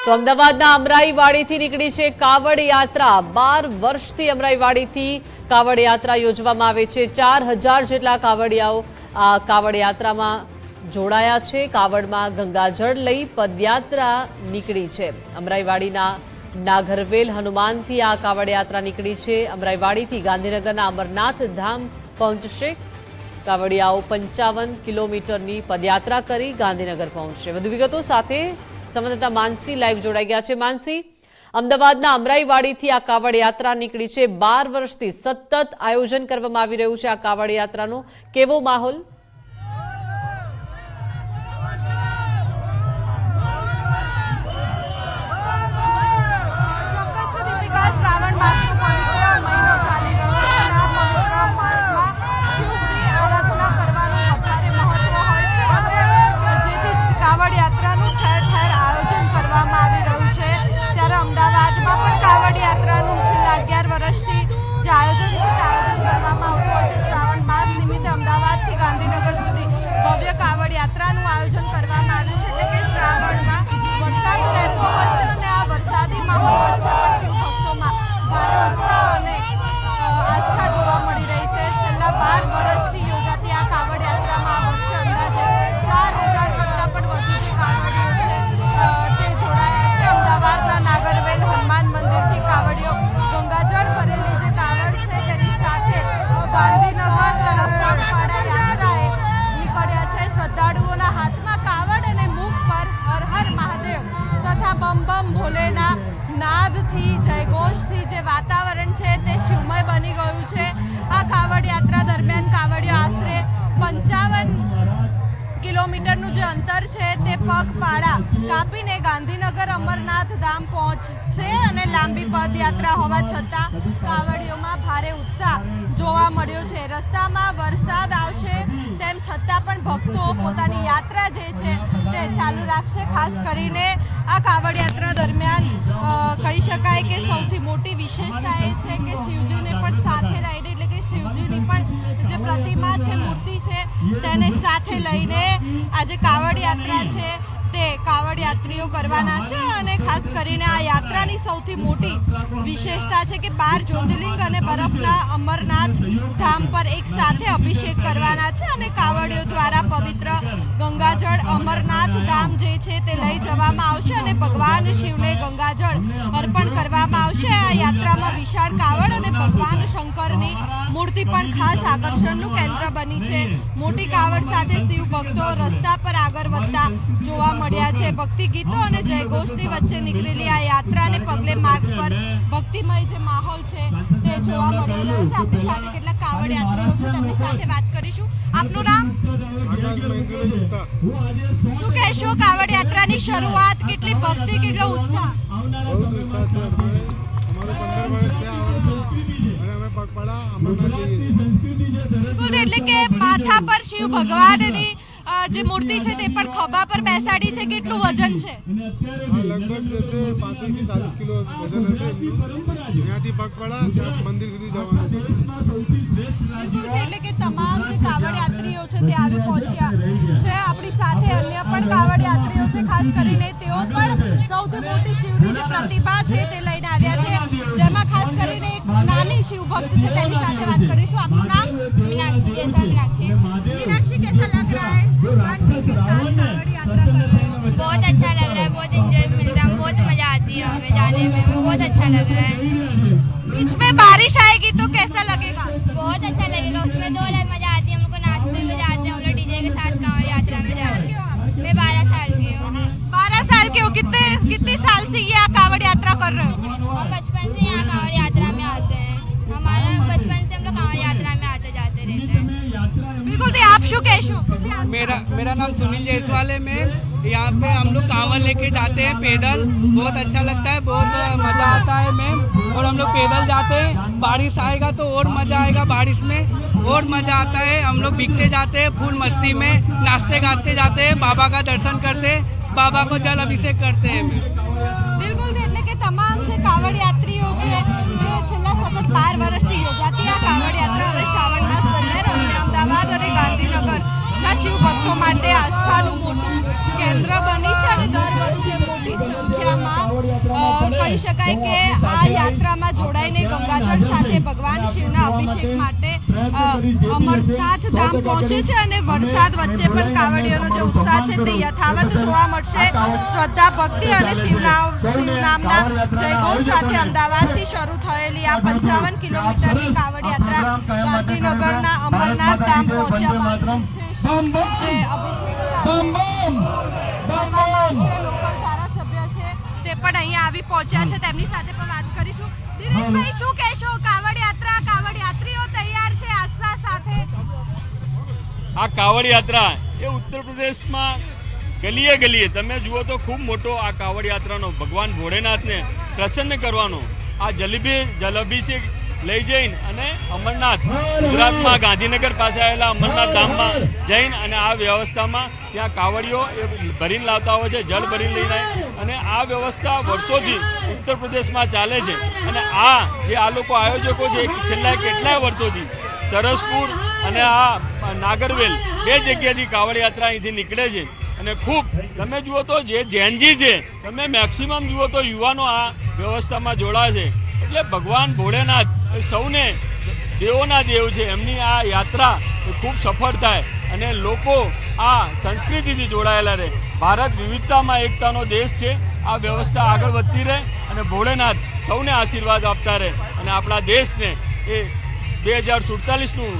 તો અમદાવાદના અમરાઈવાડીથી નીકળી છે કાવડ યાત્રા। 12 વર્ષથી અમરાઈવાડીથી કાવડ યાત્રા યોજવામાં આવે છે। 4000 જેટલા કાવડિયાઓ આ કાવડ યાત્રામાં જોડાયા છે। કાવડમાં ગંગાજળ લઈ પદયાત્રા નીકળી છે। અમરાઈવાડીના નાગરવેલ હનુમાનથી આ કાવડ યાત્રા નીકળી છે। અમરાઈવાડીથી ગાંધીનગરના અમરનાથ ધામ પહોંચશે। કાવડિયાઓ 55 કિલોમીટરની પદયાત્રા કરી ગાંધીનગર પહોંચશે। વધુ વિગતો સાથે સંવાદદાતા માનસી લાઈવ જોડાઈ ગયા છે। માનસી, અમદાવાદના અમરાઈવાડીથી આ કાવડ યાત્રા નીકળી છે। 12 વર્ષથી સતત આયોજન કરવામાં આવી રહ્યું છે આ કાવડ યાત્રાનો, કેવો માહોલ? बम बम भोलेना नादथी जयघोषथी जे वातावरण छे ते शिवमय बनी गयुं छे। आ कावड़ यात्रा दरमियान कावड़ियो आश्रे 55 किलोमीटरનું જે અંતર છે તે પગપાળા કાપીને ગાંધીનગર અમરનાથ ધામ પહોંચશે અને લાંબી પદયાત્રા હોવા છતાં કાવડીઓમાં ભારે ઉત્સાહ જોવા મળ્યો છે। રસ્તામાં વરસાદ આવશે તેમ છતાં પણ ભક્તો પોતાની યાત્રા જે છે તે ચાલુ રાખશે। ખાસ કરીને આ કાવડ યાત્રા દરમિયાન કહી શકાય કે સૌથી મોટી વિશેષતા એ છે કે શિવજીને પણ સાથે લઈને, એટલે કે શિવજીની પણ જે પ્રતિમા છે, મૂર્તિ છે, તેને સાથે લઈને આજે કાવડ યાત્રા છે તે કાવડ યાત્રીઓ કરવાના છે। અને ખાસ કરીને આ યાત્રાની સૌથી મોટી વિશેષતા છે કે 12 જ્યોતિર્લિંગ અને બરફના અમરનાથ ધામ પર એક સાથે અભિષેક કરવાના છે અને કાવડીઓ દ્વારા પવિત્ર ગંગાજળ અમરનાથ ધામ જે છે તે લઈ જવામાં આવશે અને ભગવાન શિવને ગંગાજળ અર્પણ કરવામાં આવશે। આ યાત્રામાં વિશાળ કાવડ અને ભગવાન શંકરની મૂર્તિ પણ ખાસ આકર્ષણનું કેન્દ્ર બની છે। મોટી કાવડ સાથે શિવ ભક્તો રસ્તા પર આગળ વધતા જોવા મળ્યા છે। ભક્તિ ગીતો અને જયઘોષની વચ્ચે નીકળેલી આ યાત્રાને પગલે માર્ગ પર ભક્તિમય જે માહોલ છે તે જોવા મળી રહ્યો છે। આપણી સાથે કેટલાક કાવડ યાત્રીઓ છે, તેમની સાથે વાત કરીશું। આપનું નામ? શું કહેશો, કાવડ યાત્રાની શરૂઆત કેટલી ભક્તિ, કેટલો ઉત્સાહ? बहुत उत्साह से हमारे 15 वर्ष से आ रहे हैं અને અમે પગપાળા અમરનાથ જઈએ છીએ। એટલે કે માથા પર શિવ ભગવાનની જે મૂર્તિ છે તે પણ ખભા પર બેસાડી છે, કેટલું વજન છે? લગભગ જैसे 35 થી 40 કિલો વજન હશે। અહીંયાથી પગપાળા ત્યાં મંદિર સુધી જવાનું છે। એટલે કે તમામ જે કાવડ યાત્રીઓ છે તે આવી પહોંચ્યા છે। આપણી સાથે અન્ય પણ કાવડ યાત્રીઓ છે, ખાસ કરીને તેઓ પણ સૌથી મોટી શિવની જે પ્રતિમા છે તે લઈને આવ્યા છે, જેમાં ખાસ કરીને એક નાની શિવ ભક્ત છે, તેની સાથે વાત કરીશું। આપનું નામ? मीनाक्षी। जैसा मीनाक्षी। मीनाक्षी, कैसा लग रहा है भगवान शिव के साथ कावड़ यात्रा कर रहे हैं? बहुत अच्छा लग रहा है, बहुत एंजॉय मिलता है, बहुत मजा आती है हमें जाने में, बहुत अच्छा लग रहा है। बीच में बारिश आएगी तो कैसा लगेगा? बहुत अच्छा लगेगा, उसमें तो और मजा आती है, हम लोग को नाचते हुए जाते हैं, हम लोग डीजे के साथ कांवड़ यात्रा में जाते हैं। मैं 12 साल की हूँ। 12 साल के हो? कितने साल से ये कावड़ यात्रा कर रहे हो? हम बचपन से यहाँ कांवड़ यात्रा में आते हैं, हमारा बचपन से हम लोग कांवड़ यात्रा में आते जाते रहते हैं। बिल्कुल। तो आप शू कैशो? मेरा नाम सुनील जायसवाल है। मैं यहाँ पे हम लोग कांवड़ लेके जाते हैं पैदल, बहुत अच्छा लगता है, बहुत मज़ा आता है मैम। और हम लोग पैदल जाते हैं, बारिश आएगा तो और मज़ा आएगा, बारिश में और मज़ा आता है। हम लोग भीगते जाते हैं, फूल मस्ती में नाचते गाते जाते हैं, बाबा का दर्शन करते हैं, बाबा को जल अभिषेक करते हैं। बिल्कुल। એટલે કે તમામ જે કાવડ યાત્રીઓ છે જે છેલ્લા સતત 12 વર્ષથી યોજાતી આ કાવડ યાત્રા હવે શ્રાવણ માસ દરમિયાન અમદાવાદ અને ગાંધીનગરના શિવ ભક્તો માટે આસ્થાનું મોટું કેન્દ્ર બની છે અને દર વર્ષે મોટી સંખ્યામાં કહી શકાય કે આ યાત્રામાં જોડાઈને ગંગાજળ સાથે ભગવાન શિવના અભિષેક માટે અમરનાથ ધામ પહોંચે છે અને વરસાદ વચ્ચે પણ કાવડિયાનો જે ઉત્સાહ છે તે યથાવત જોવા મળશે। શ્રદ્ધા, ભક્તિ અને શિવ નામના જયઘોષ સાથે અમદાવાદથી શરૂ થયેલી આ 55 કિલોમીટરની કાવડ યાત્રા ગાંધીનગરના અમરનાથ ધામ પહોંચ્યા બાદ જે લોકલ ધારાસભ્ય છે તે પણ અહીંયા આવી પહોંચ્યા છે, તેમની સાથે પણ વાત કરીશું। દિનેશભાઈ, શું કહેશો? કાવડ યાત્રીઓ તૈયાર છે આસ્થા સાથે? આ કાવડ યાત્રા એ ઉત્તર પ્રદેશમાં ગલીએ ગલીએ તમે જુઓ તો ખૂબ મોટો આ કાવડ યાત્રાનો ભગવાન ભોળેનાથને પ્રસન્ન કરવાનો આ જલાભિષેક લઈ જઈને અને અમરનાથ ગુજરાતમાં ગાંધીનગર પાસે આવેલા અમરનાથ ધામમાં જઈને અને આ વ્યવસ્થામાં ત્યાં કાવડીઓ એ ભરીને લાવતા હોય છે, જળ ભરીને લઈને અને આ વ્યવસ્થા વર્ષોથી ઉત્તર પ્રદેશમાં ચાલે છે। અને આ લોકો આયોજકો છે છેલ્લા કેટલાય વર્ષોથી સરસપુર અને આ નાગરવેલ 2 જગ્યાથી કાવડ યાત્રા અહીંથી નીકળે છે અને ખૂબ તમે જુઓ તો જે જૈનજી છે તમે મેક્સિમમ જુઓ તો યુવાનો આ વ્યવસ્થામાં જોડાય છે। એટલે ભગવાન ભોળેનાથ સૌને દેવોના દેવ છે, એમની આ યાત્રા ખૂબ સફળ થાય અને લોકો આ સંસ્કૃતિથી જોડાયેલા રહે। ભારત વિવિધતામાં એકતાનો દેશ છે, આ વ્યવસ્થા આગળ વધતી રહે અને ભોળેનાથ સૌને આશીર્વાદ આપતા રહે અને આપણા દેશને એ 2047નું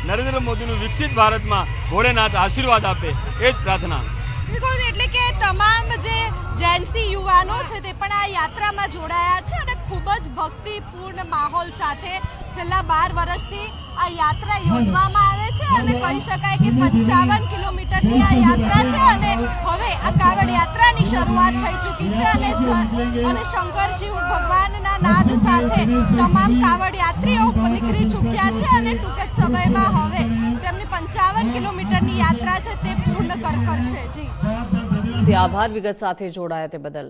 નરેન્દ્ર મોદીનું વિકસિત ભારતમાં ભોળેનાથ આશીર્વાદ આપે એ જ પ્રાર્થના। બિલકુલ, એટલે કે તમામ જે જેન્સી યુવાનો છે તે પણ આ યાત્રામાં જોડાયા છે અને ખૂબ જ ભક્તિપૂર્ણ માહોલ સાથે છેલ્લા 12 વર્ષથી આ યાત્રા યોજવામાં આવે છે અને કહી શકાય કે 55 કિલોમીટરની આ યાત્રા છે અને હવે આ કાવડ યાત્રાની શરૂઆત થઈ ચૂકી છે અને શંકર શિવ ભગવાનના નાદ સાથે તમામ કાવડ યાત્રીઓ નીકળી ચૂક્યા છે અને ટૂંક જ સમયમાં હવે તેમની 55 કિલોમીટરની યાત્રા છે તે પૂર્ણ કરશે। જી, આભાર વિગત સાથે જોડાયા તે બદલ।